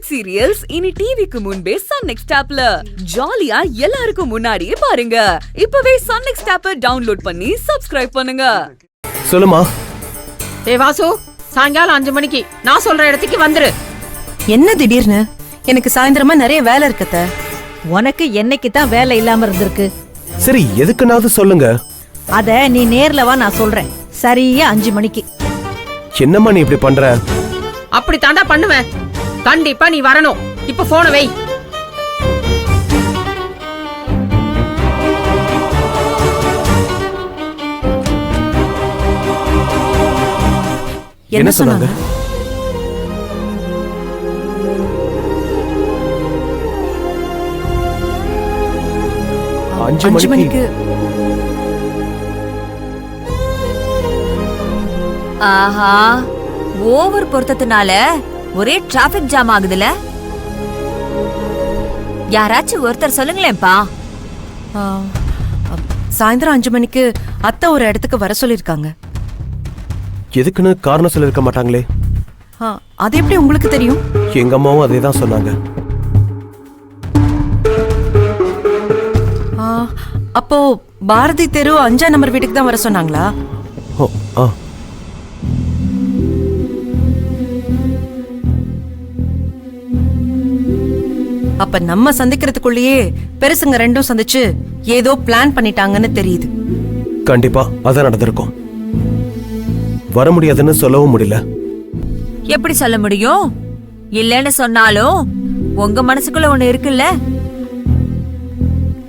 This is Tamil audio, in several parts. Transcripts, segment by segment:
வெப் சீரியல்ஸ் இனி டிவிக்கு முன்பே சன் நெக்ஸ்ட் ஆப்ல ஜாலியா எல்லாருக்கும் முன்னாடியே பாருங்க. இப்பவே சன் நெக்ஸ்ட் ஆப்பை டவுன்லோட் பண்ணி சப்ஸ்கிரைப் பண்ணுங்க. சொல்லுமா. வாசு, சாயங்காலம் 5 மணிக்கு நான் சொல்ற இடத்துக்கு வந்துரு. என்ன திடீர்னு? எனக்கு சாயந்தரமா நிறைய வேலை இருக்கத்த. உனக்கு என்னைக்கு தான் வேலை இல்லாம இருந்திருக்கு? சரி, எதுக்குனாவது சொல்லுங்க. அத நீ நேர்ல வா, நான் சொல்றேன். சரியா 5 மணிக்கு. என்னம்மா நீ இப்படி பண்ற? அப்படி தாண்டா பண்ணுவேன். கண்டிப்பா நீ வரணும். இப்ப போன வை. என்ன சொன்னாங்க? அஞ்சு மணிக்கு. ஆஹா, ஓவர் பொருத்தத்தினால ஒரே டிராபிக் ஜாம் ஆகுதுல. யாராச்சும் ஒருத்தர் சொல்லுங்களேன்ப்பா. சாயந்தரம் 5 மணிக்கு அத்தை ஒரு இடத்துக்கு வர சொல்லிருக்காங்க. எதுக்குன்னு காரணம் சொல்லிருக்க மாட்டாங்களே? அது எப்படி உங்களுக்கு தெரியும்? எங்க அம்மாவும் அதே தான் சொன்னாங்க. அப்போ பாரதி தெரு 5ஆம் நம்பர் வீட்டுக்கு தான் வர சொன்னாங்களா? அப்ப நம்ம சந்திக்கிறதுக்குள்ளேயே பெருசுங்க ரெண்டும் சந்திச்சு ஏதோ பிளான் பண்ணிட்டாங்கன்னு தெரியுது. கண்டிப்பா அதான் நடந்திருக்கும். வர முடியாதுன்னு சொல்லவும் முடியல. எப்படி சொல்ல முடியும்? இல்லன்னு சொன்னாலும் உங்க மனசுக்குள்ள ஒண்ணு இருக்குல்ல.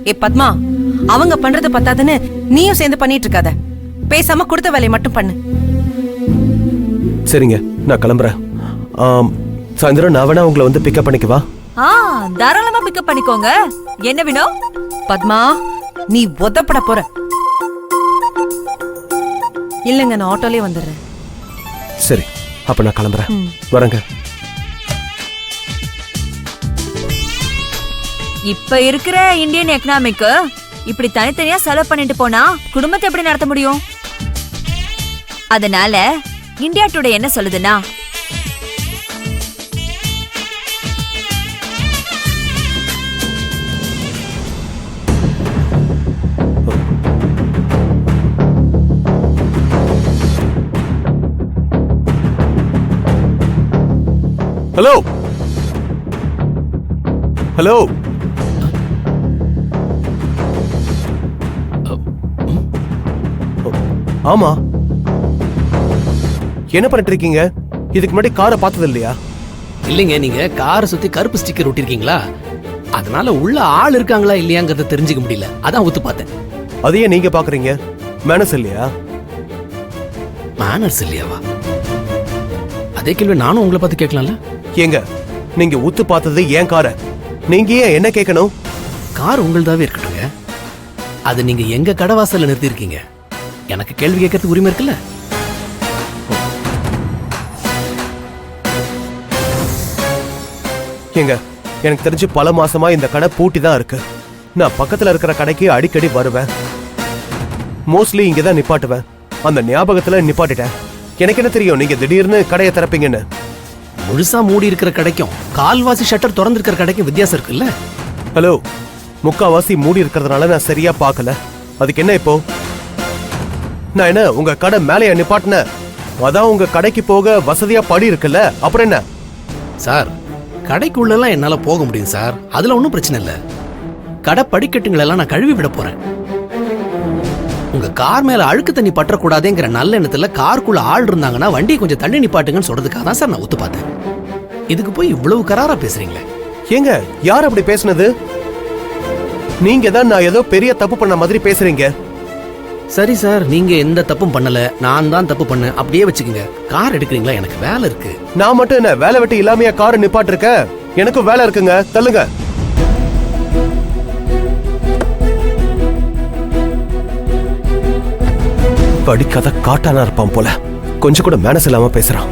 ஏ பத்மா, அவங்க பண்றது பத்தாதுன்னு நீயும் சேர்ந்து பண்ணிட்டு இருக்காத. பேசாம கொடுத்த வேலையை மட்டும் பண்ணு. சரிங்க, நான் கிளம்புறேன். சாயந்தரம் நான் வேணா உங்களை வந்து பிக்கப் பண்ணிக்குவா? தாராளமா பிக்கப் பண்ணிக்கோங்க. என்ன வேணும்? பத்மா, நீ உதப்பட போற. இல்லங்க, நான் ஆட்டோலயே வந்துடுறேன். சரி, அப்ப நான் கிளம்புறேன். வரேங்க. இப்ப இருக்கிற இந்தியன் எக்கனாமிக்கு இப்படி தனித்தனியா செலவு பண்ணிட்டு போனா குடும்பத்தை எப்படி நடத்த முடியும்? அதனால இந்தியா டுடே என்ன சொல்லுதுன்னா, ஹலோ ஹலோ, ஆமா, என்ன பண்ணிட்டு இருக்கீங்க? இதுக்கு முன்னாடி காரை பார்த்தது இல்லையா? இல்லைங்க, நீங்க காரை சுத்தி கருப்பு ஸ்டிக்கர் ஒட்டிருக்கீங்களா, அதனால உள்ள ஆள் இருக்காங்களா இல்லையாங்கிறத தெரிஞ்சுக்க முடியல, அதான் ஒத்து பார்த்தேன். அதையே நீங்க பாக்குறீங்க? மேனர்ஸ் இல்லையா? மேனர்ஸ் இல்லையாவா? அதே கேள்வி நானும் உங்களை பார்த்து கேட்கலாம்ல. ஏங்க, நீங்க உத்து பார்த்தது ஏன் காரை, நீங்க ஏன் என்ன கேட்கணும்? கார் உங்களதாவே இருக்கட்டுங்க, அது நீங்க எங்க கடவாசல்ல நிறுத்தி இருக்கீங்க. எனக்கு கேள்வி கேட்கறதுக்கு உரிமை இருக்குல்ல. ஏங்க, எனக்கு தெரிஞ்சு பல மாசமா இந்த கடை பூட்டி தான் இருக்கு. நான் பக்கத்துல இருக்கிற கடைக்கு அடிக்கடி வருவேன். மோஸ்ட்லி இங்க தான் நிப்பாட்டுவேன். அந்த ஞாபகத்துல நிப்பாட்டிட்டேன். எனக்கு என்ன தெரியும் நீங்க திடீர்னு கடையை திறப்பீங்கன்னு. முழுசா மூடி இருக்கிற கடைக்கும் கால்வாசி ஷட்டர் திறந்து இருக்கிற கடைக்கும் வித்தியாசம் இருக்குல்ல. ஹலோ, முக்காவாசி மூடி இருக்கிறதுனால நான் சரியா பார்க்கல. அதுக்கு என்ன இப்போ? நான் என்ன உங்க கடை மேலே நிப்பாட்டினேன்? அதான் உங்க கடைக்கு போக வசதியா படி இருக்குல்ல, அப்புறம் என்ன? சார், கடைக்குள்ளெல்லாம் என்னால போக முடியும் சார், அதுல ஒன்றும் பிரச்சனை இல்லை. கடை படிக்கட்டுங்களெல்லாம் நான் கழுவி விட போறேன். உங்க கார் மேல அழுக்கு தண்ணி பற்றக்கூடாதுங்கிற நல்ல எண்ணத்துல காருக்குள்ள ஆள் இருந்தாங்கன்னா வண்டியை கொஞ்சம் தண்ணி நிப்பாட்டுங்கன்னு சொல்றதுக்காக தான் சார் நான் ஒத்து பார்த்தேன். இதுக்கு போய் இவ்வளவு கராரா பேசுறீங்களே. ஏங்க, யார் அப்படி பேசுனது? நீங்க தான் நான் ஏதோ பெரிய தப்பு பண்ண மாதிரி பேசுறீங்க. சரி சார், நீங்க எந்த தப்பும் பண்ணல, நான் தான் தப்பு பண்ண, அப்படியே வச்சுக்கோங்க. கார் எடுக்கிறீங்களா? எனக்கு வேலை இருக்கு. நான் மட்டும் என்ன வேலை வெட்டி இல்லாமையா காரை நிப்பாட்டு இருக்க? எனக்கும் வேலை இருக்குங்க, தள்ளுங்க. படிக்காத காட்டானா இருப்பான் போல, கொஞ்சம் கூட மேனஸ் இல்லாம பேசுறான்.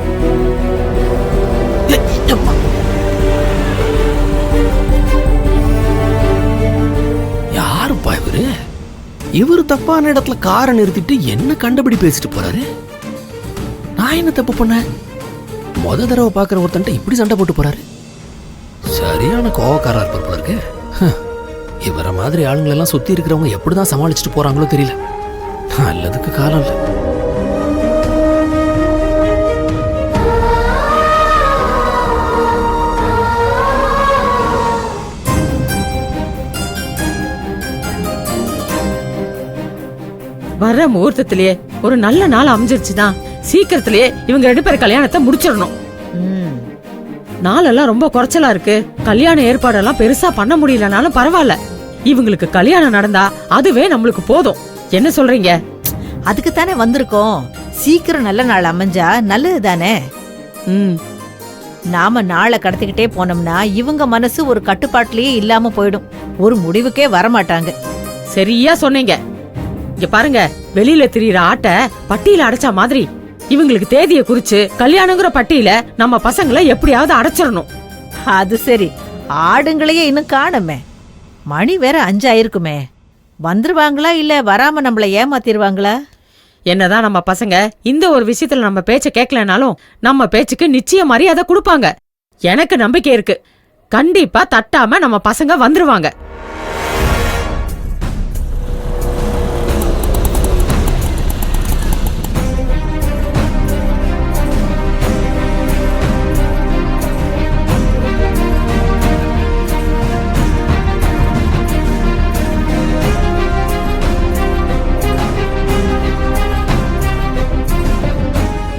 யாருப்பா இவரு? இவரு தப்பான இடத்துல காரை நிறுத்திட்டு என்ன கண்டபடி பேசிட்டு போறாரு. நான் என்ன தப்பு பண்ண? முத தடவை பாக்குற ஒருத்தன்ட்ட இப்படி சண்டை போட்டு போறாரு. சரியான கோவக்காரா இருப்பார் போல இருக்கு. இவர மாதிரி ஆளுங்களெல்லாம் சுத்தி இருக்கிறவங்க எப்படிதான் சமாளிச்சுட்டு போறாங்களோ தெரியல. நல்லதுக்கு காலம் இல்லை. வர்ற முகூர்த்தத்திலேயே ஒரு நல்ல நாள் அமைஞ்சிருச்சுதான். சீக்கிரத்திலேயே இவங்க 2 பேர் கல்யாணத்தை முடிச்சிடணும். நாளெல்லாம் ரொம்ப குறைச்சலா இருக்கு. கல்யாண ஏற்பாடெல்லாம் பெருசா பண்ண முடியலனாலும் பரவாயில்ல. இவங்களுக்கு கல்யாணம் நடந்தா அதுவே நம்மளுக்கு போதும். என்ன சொல்றீங்க? அதுக்கு தானே வந்திருக்கோம். சீக்கிரம் நல்ல நாள் அமைஞ்சா நல்லது தானே. நாம நாளை கடத்திக்கிட்டே போனோம்னா இவங்க மனசு ஒரு கட்டுப்பாட்டிலேயே இல்லாம போயிடும். ஒரு முடிவுக்கே வரமாட்டாங்க. சரியா சொன்னீங்க. இங்க பாருங்க, வெளியில திரியிற ஆட்ட பட்டியல அடைச்சா மாதிரி இவங்களுக்கு தேதியை குறிச்சு கல்யாணங்கிற பட்டியல நம்ம பசங்களை எப்படியாவது அடைச்சிடணும். அது சரி, ஆடுங்களையே இன்னும் காணுமே. மணி வேற 5 ஆயிருக்குமே. வந்துருவாங்களா இல்ல வராம நம்மள ஏமாத்திருவாங்களா? என்னதான் நம்ம பசங்க இந்த ஒரு விஷயத்துல நம்ம பேச்ச கேட்கலனாலும் நம்ம பேச்சுக்கு நிச்சய மரியாதை கொடுப்பாங்க. எனக்கு நம்பிக்கை இருக்கு. கண்டிப்பா தட்டாம நம்ம பசங்க வந்துருவாங்க.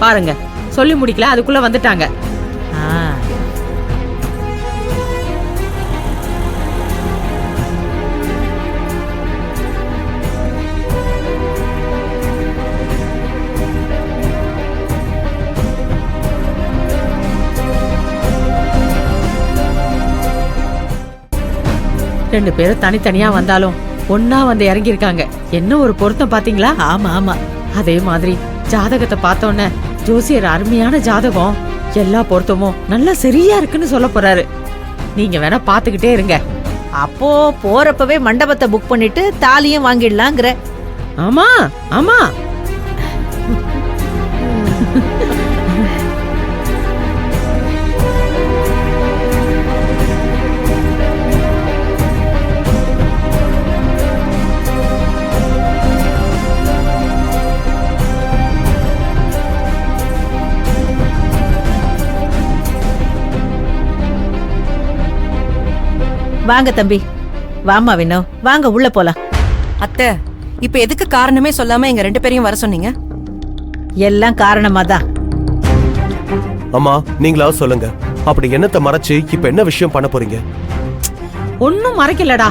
பாருங்க, சொல்லி முடிக்கல, அதுக்குள்ள வந்துட்டாங்க. ரெண்டு பேரும் தனித்தனியா வந்தாலும் ஒன்னா வந்து இறங்கி இருக்காங்க. என்ன ஒரு பொருத்தம் பாத்தீங்களா? ஆமா ஆமா. அதே மாதிரி ஜாதகத்தை பார்த்தோன்னே ஜோசியர் அருமையான ஜாதகம், எல்லா பொருத்தமும் நல்லா சரியா இருக்குன்னு சொல்ல போறாரு. நீங்க வேணா பாத்துக்கிட்டே இருங்க. அப்போ போறப்பவே மண்டபத்தை புக் பண்ணிட்டு தாலியும் வாங்கிடலாங்கிற. ஆமா ஆமா. வாங்க தம்பி, வாமா வினோ, வாங்க உள்ள போலாம். அத்தை, இப்ப எதுக்கு காரணமே சொல்லாம எங்க 2 பேரையும் வர சொன்னீங்க? எல்லாம் காரணமா தான். அம்மா, நீங்களா சொல்லுங்க. அப்படி என்னத்தை மறைச்சு இப்ப என்ன விஷயம் பண்ண போறீங்க? ஒன்னும் மறைக்கலடா.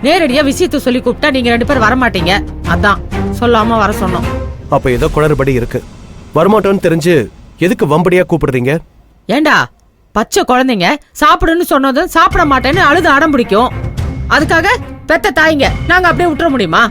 நேரடியா விஷயத்த சொல்லி கூப்பிட்டா நீங்க 2 பேர் வரமாட்டீங்க. அதான் சொல்லாம வர சொன்னோம். அப்ப ஏதோ குளறுபடி இருக்கு. வரமாட்டோன்னு தெரிஞ்சு எதுக்கு வம்படியா கூப்பிடுறீங்க? ஏண்டா, பச்சை குழந்தைங்க சாப்பிடுன்னு சொன்னதும் சாப்பிட மாட்டேன்னு அழுது அடம் பிடிக்கும். அதுக்காக பெத்த தாய்ங்க நாங்க அப்படியே விட்டுற முடியுமா?